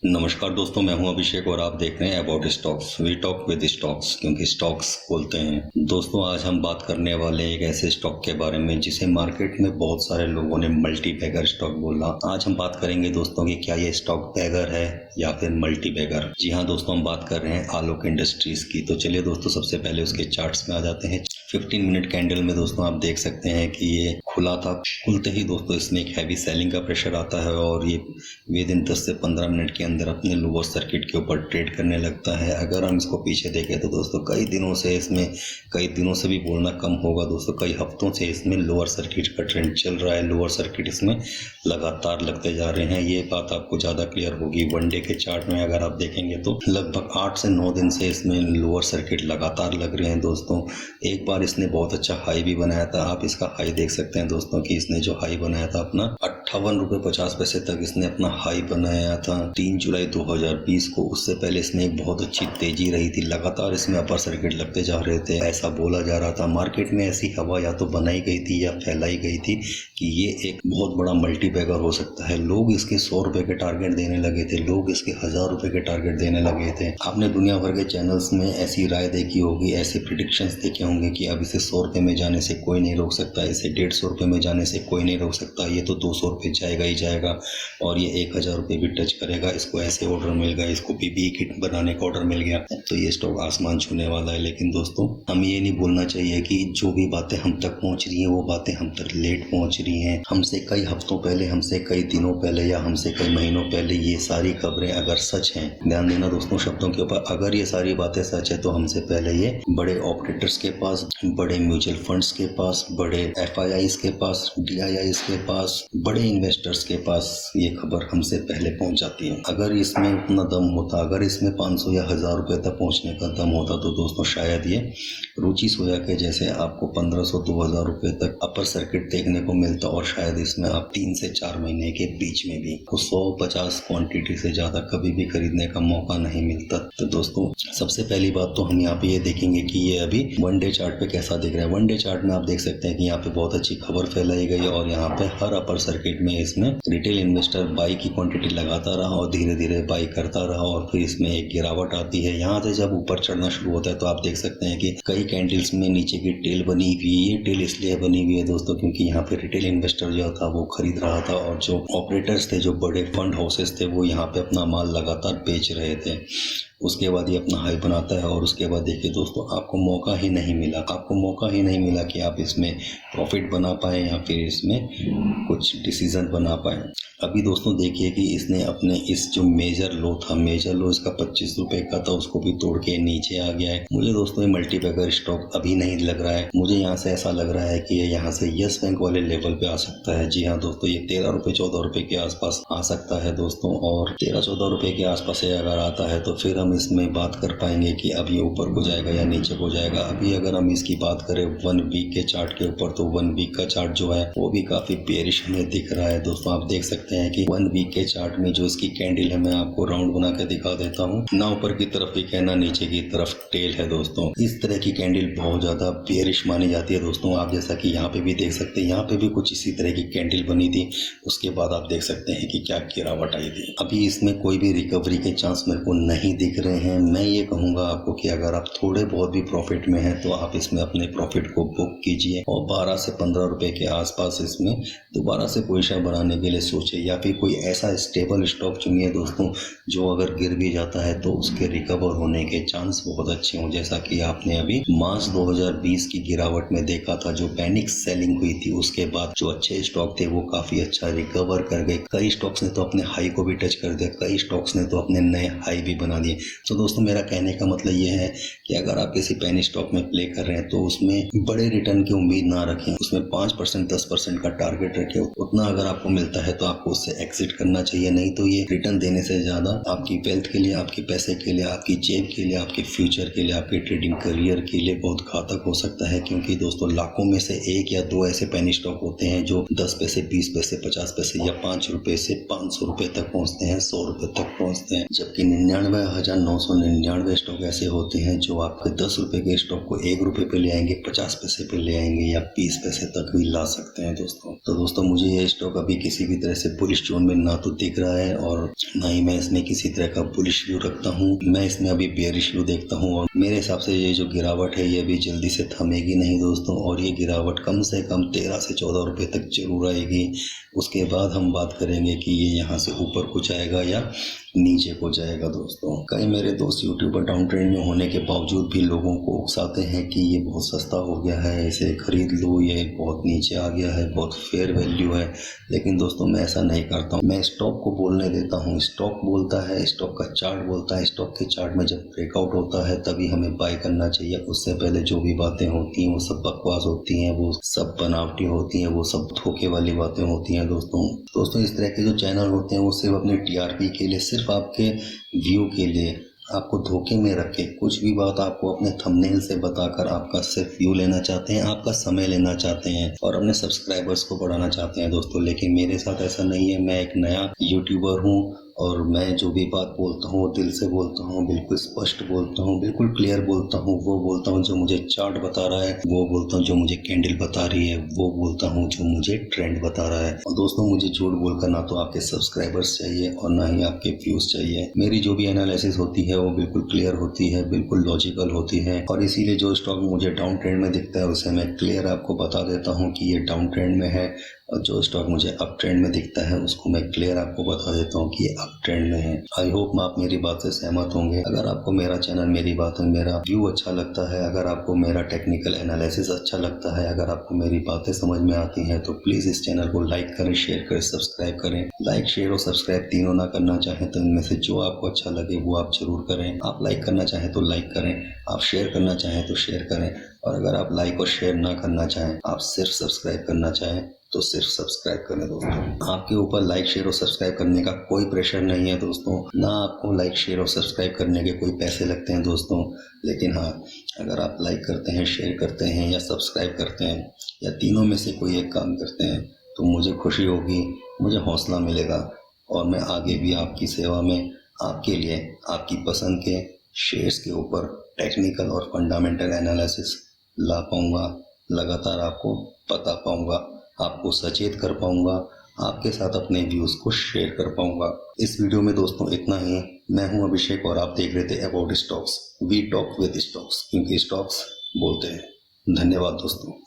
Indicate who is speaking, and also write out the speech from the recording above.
Speaker 1: नमस्कार दोस्तों, मैं हूं अभिषेक और आप देख रहे हैं about stocks. We talk with stocks, क्योंकि स्टॉक्स बोलते हैं। दोस्तों, आज हम बात करने वाले हैं एक ऐसे स्टॉक के बारे में जिसे मार्केट में बहुत सारे लोगों ने मल्टी बैगर स्टॉक बोला। आज हम बात करेंगे दोस्तों कि क्या ये स्टॉक बैगर है या फिर मल्टी बैगर। जी हाँ दोस्तों, हम बात कर रहे हैं आलोक इंडस्ट्रीज की। तो चलिए दोस्तों, सबसे पहले उसके चार्ट्स में आ जाते हैं। 15 मिनट कैंडल में दोस्तों आप देख सकते हैं कि ये खुला था। खुलते ही दोस्तों इसमें एक हैवी सेलिंग का प्रेशर आता है और ये विद इन 10 से 15 मिनट के अंदर अपने लोअर सर्किट के ऊपर ट्रेड करने लगता है। अगर हम इसको पीछे देखें तो दोस्तों कई दिनों से भी बोलना कम होगा दोस्तों, कई हफ्तों से इसमें लोअर सर्किट का ट्रेंड चल रहा है। लोअर सर्किट इसमें लगातार लगते जा रहे हैं। ये बात आपको ज़्यादा क्लियर होगी वन डे के चार्ट में। अगर आप देखेंगे तो लगभग 8 से 9 दिन से इसमें लोअर सर्किट लगातार लग रहे हैं दोस्तों। एक बार इसने बहुत अच्छा हाई भी बनाया था। आप इसका हाई देख सकते हैं दोस्तों कि इसने जो हाई बनाया था अपना 58 रुपये 50 पैसे तक इसने अपना हाई बनाया था 3 जुलाई 2020 को। उससे पहले इसमें एक बहुत अच्छी तेजी रही थी। लगातार इसमें अपर सर्किट लगते जा रहे थे। ऐसा बोला जा रहा था, मार्केट में ऐसी हवा या तो बनाई गई थी या फैलाई गई थी कि ये एक बहुत बड़ा मल्टी बैगर हो सकता है। लोग इसके 100 रुपए के टारगेट देने लगे थे, लोग इसके 1000 रुपए के टारगेट देने लगे थे। आपने दुनिया भर के चैनल्स में ऐसी राय देखी होगी, ऐसे प्रिडिक्शंस देखे होंगे कि अब इसे 100 रुपए में जाने से कोई नहीं रोक सकता, इसे 150 रुपए में जाने से कोई नहीं रोक सकता, ये तो 200 रुपए जाएगा ही जाएगा और ये 1000 रुपए भी टच करेगा। इसको ऐसे ऑर्डर मिल गया, इसको पीपीई किट बनाने का ऑर्डर मिल गया, तो ये स्टॉक आसमान छूने वाला है। लेकिन दोस्तों, हम ये नहीं भूलना चाहिए कि जो भी बातें हम तक पहुंच रही हैं वो बातें हम तक लेट पहुंच रही हैं। हमसे कई हफ्तों पहले, हमसे कई दिनों पहले या हमसे कई महीनों पहले ये सारी खबरें अगर सच हैं, ध्यान देना दोस्तों शब्दों के ऊपर, अगर ये सारी बातें सच है तो हमसे पहले ये बड़े ऑपरेटर्स के पास, बड़े म्यूचुअल फंड्स के पास, बड़े एफआईआईस के पास, डीआईआईस के पास, बड़े इन्वेस्टर्स के पास ये खबर हमसे पहले पहुंच जाती है। अगर इसमें उतना दम होता, अगर इसमें 500 या 1000 रुपए तक पहुंचने का दम होता तो दोस्तों शायद ये रुचि सोया के जैसे आपको 1500-2000 रुपए तक अपर सर्किट देखने को मिलता और शायद इसमें आप 3 से 4 महीने के बीच में भी 100-50 क्वांटिटी से ज्यादा कभी भी खरीदने का मौका नहीं मिलता। तो दोस्तों, सबसे पहली बात तो हम यहाँ पे ये देखेंगे कि ये अभी वन डे चार्ट पे कैसा दिख रहा है। वन डे चार्ट में आप देख सकते हैं कि यहाँ पे बहुत अच्छी खबर फैलाई गई और यहाँ पे हर अपर सर्किट में इसमें रिटेल इन्वेस्टर बाई की क्वांटिटी लगाता रहा और धीरे धीरे बाई करता रहा और फिर इसमें एक गिरावट आती है। यहाँ से जब ऊपर चढ़ना शुरू होता है तो आप देख सकते हैं कि कई कैंडल्स में नीचे की टेल बनी हुई है। ये टेल इसलिए बनी हुई है दोस्तों क्योंकि यहाँ पे रिटेल इन्वेस्टर जो था वो खरीद रहा था और जो ऑपरेटर्स थे, जो बड़े फंड हाउसेस थे, वो यहाँ पे अपना माल लगातार बेच रहे थे। उसके बाद ये अपना हाई बनाता है और उसके बाद देखिए दोस्तों, आपको मौका ही नहीं मिला कि आप इसमें प्रॉफिट बना पाए या फिर इसमें कुछ डिसीजन बना पाए। अभी दोस्तों देखिए कि इसने अपने इस जो मेजर लो था, मेजर लो इसका 25 रुपए का था, उसको भी तोड़ के नीचे आ गया है। मुझे दोस्तों ये मल्टी बैगर स्टॉक अभी नहीं लग रहा है। मुझे यहाँ से ऐसा लग रहा है कि ये यहाँ से यस बैंक वाले लेवल पे आ सकता है। जी हाँ दोस्तों, ये 13 रुपए 14 रुपए के आसपास आ सकता है दोस्तों। और 13-14 रुपए के आसपास से अगर आता है तो फिर हम इसमें बात कर पाएंगे कि अब ये ऊपर को जाएगा या नीचे को जाएगा। अभी अगर हम इसकी बात करें 1 वीक के चार्ट के ऊपर, तो 1 वीक का चार्ट जो है वो भी काफी बेयरिश हमें दिख रहा है दोस्तों। आप देख सकते हैं कि 1 वीक के चार्ट में जो इसकी कैंडल है, मैं आपको राउंड बना के दिखा देता हूँ। ना ऊपर की तरफ ही कहना नीचे की तरफ टेल है दोस्तों। इस तरह की कैंडल बहुत ज्यादा बेयरिश मानी जाती है दोस्तों। आप जैसा कि यहाँ पे भी देख सकते हैं, यहाँ पे भी कुछ इसी तरह की कैंडल बनी थी। उसके बाद आप देख सकते हैं कि क्या गिरावट आई थी। अभी इसमें कोई भी रिकवरी के चांस मेरे को नहीं दिख रहे हैं। मैं ये कहूंगा आपको कि अगर आप थोड़े बहुत भी प्रॉफिट में हैं तो आप इसमें अपने प्रॉफिट को बुक कीजिए और 12 से 15 रुपए के आसपास इसमें दोबारा से पोजीशन बनाने के लिए सोचिए, या फिर कोई ऐसा स्टेबल स्टॉक चुनिए दोस्तों जो अगर गिर भी जाता है तो उसके रिकवर होने के चांस बहुत अच्छे हों। जैसा कि आपने अभी मार्च 2020 की गिरावट में देखा था, जो पैनिक सेलिंग हुई थी, उसके बाद जो अच्छे स्टॉक थे वो काफी अच्छा रिकवर कर गए। कई स्टॉक्स ने तो अपने हाई को भी टच कर दिया, कई स्टॉक्स ने तो अपने नए हाई भी बना दिए। तो दोस्तों, मेरा कहने का मतलब ये है कि अगर आप किसी पेनी स्टॉक में प्ले कर रहे हैं तो उसमें बड़े रिटर्न की उम्मीद ना रखें। उसमें 5% 10% का टारगेट रखें। उतना अगर आपको मिलता है तो आपको उससे एग्जिट करना चाहिए, नहीं तो ये रिटर्न देने से ज्यादा आपकी वेल्थ के लिए, आपके पैसे के लिए, आपकी जेब के लिए, आपके फ्यूचर के लिए, आपके ट्रेडिंग करियर के लिए बहुत घातक हो सकता है। क्योंकि दोस्तों, लाखों में से 1 या 2 ऐसे पेनी स्टॉक होते हैं जो 10 पैसे, 20 पैसे, 50 पैसे या 5 रुपए से 500 रुपए तक पहुंचते हैं, 100 रुपए तक पहुंचते हैं। जबकि 99,999 स्टॉक ऐसे होते हैं जो आपके 10 रुपए के स्टॉक को 1 रुपए पे ले आएंगे, 50 पैसे पे ले आएंगे या 20 पैसे तक भी ला सकते हैं दोस्तों। तो दोस्तों, मुझे ये स्टॉक अभी किसी भी तरह से बुलिश जोन में ना तो दिख रहा है और ना ही मैं इसमें किसी तरह का बुलिश व्यू रखता हूँ। मैं इसमें अभी बेयरिश व्यू देखता हूँ और मेरे हिसाब से ये जो गिरावट है ये अभी जल्दी से थमेगी नहीं दोस्तों, और ये गिरावट कम से कम 13 से 14 रुपये तक जरूर आएगी। उसके बाद हम बात करेंगे कि ये यहाँ से ऊपर को जाएगा या नीचे को जाएगा दोस्तों। कई मेरे दोस्त यूट्यूबर डाउन ट्रेंड में होने के बावजूद भी लोगों को उकसाते हैं कि ये बहुत सस्ता हो गया है, इसे खरीद लो, ये बहुत नीचे आ गया है, बहुत फेयर वैल्यू है। लेकिन दोस्तों मैं ऐसा नहीं करता हूँ, मैं स्टॉक को बोलने देता हूँ। स्टॉक बोलता है, स्टॉक का चार्ट बोलता है। स्टॉक के चार्ट में जब ब्रेकआउट होता है तभी हमें बाय करना चाहिए। उससे पहले जो भी बातें होती हैं वो सब बकवास होती हैं, वो सब बनावटी होती हैं, वो सब धोखे वाली बातें होती हैं दोस्तों। इस तरह के जो चैनल होते हैं वो सिर्फ अपने टीआरपी के लिए, सिर्फ आपके व्यू के लिए आपको धोखे में रखे कुछ भी बात आपको अपने थंबनेल से बताकर आपका सिर्फ व्यू लेना चाहते हैं, आपका समय लेना चाहते हैं और अपने सब्सक्राइबर्स को बढ़ाना चाहते हैं दोस्तों। लेकिन मेरे साथ ऐसा नहीं है। मैं एक नया यूट्यूबर हूँ और मैं जो भी बात बोलता हूँ दिल से बोलता हूँ, बिल्कुल स्पष्ट बोलता हूँ, बिल्कुल क्लियर बोलता हूँ। वो बोलता हूँ जो मुझे चार्ट बता रहा है, वो बोलता हूँ जो मुझे कैंडल बता रही है, वो बोलता हूँ जो मुझे ट्रेंड बता रहा है। और दोस्तों मुझे झूठ बोलकर ना तो आपके सब्सक्राइबर्स चाहिए और ना ही आपके व्यूज चाहिए। मेरी जो भी एनालिसिस होती है वो बिल्कुल क्लियर होती है, बिल्कुल लॉजिकल होती है और इसीलिए जो स्टॉक मुझे डाउन ट्रेंड में दिखता है उसे मैं क्लियर आपको बता देता हूँ कि ये डाउन ट्रेंड में है, और जो स्टॉक मुझे अप ट्रेंड में दिखता है उसको मैं क्लियर आपको बता देता हूँ कि ये अप ट्रेंड में है। आई होप आप मेरी बात से सहमत होंगे। अगर आपको मेरा चैनल, मेरी बातें, मेरा व्यू अच्छा लगता है, अगर आपको मेरा टेक्निकल एनालिसिस अच्छा लगता है, अगर आपको मेरी बातें समझ में आती हैं तो प्लीज़ इस चैनल को लाइक करें, शेयर करें, सब्सक्राइब करें। लाइक, शेयर और सब्सक्राइब तीनों ना करना चाहें तो इनमें से जो आपको अच्छा लगे वो आप जरूर करें। आप लाइक करना चाहें तो लाइक करें, आप शेयर करना चाहें तो शेयर करें, और अगर आप लाइक और शेयर ना करना चाहें, आप सिर्फ सब्सक्राइब करना चाहें तो सिर्फ सब्सक्राइब करें दोस्तों। आपके ऊपर लाइक, शेयर और सब्सक्राइब करने का कोई प्रेशर नहीं है दोस्तों, ना आपको लाइक, शेयर और सब्सक्राइब करने के कोई पैसे लगते हैं दोस्तों। लेकिन हाँ, अगर आप लाइक करते हैं, शेयर करते हैं या सब्सक्राइब करते हैं या तीनों में से कोई एक काम करते हैं तो मुझे खुशी होगी, मुझे हौसला मिलेगा और मैं आगे भी आपकी सेवा में आपके लिए आपकी पसंद के शेयर्स के ऊपर टेक्निकल और फंडामेंटल एनालिसिस ला पाऊँगा, लगातार आपको बता पाऊँगा, आपको सचेत कर पाऊंगा, आपके साथ अपने व्यूज़ को शेयर कर पाऊंगा। इस वीडियो में दोस्तों इतना ही। मैं हूं अभिषेक और आप देख रहे थे about stocks. We talk with stocks, क्योंकि स्टॉक्स बोलते हैं। धन्यवाद दोस्तों।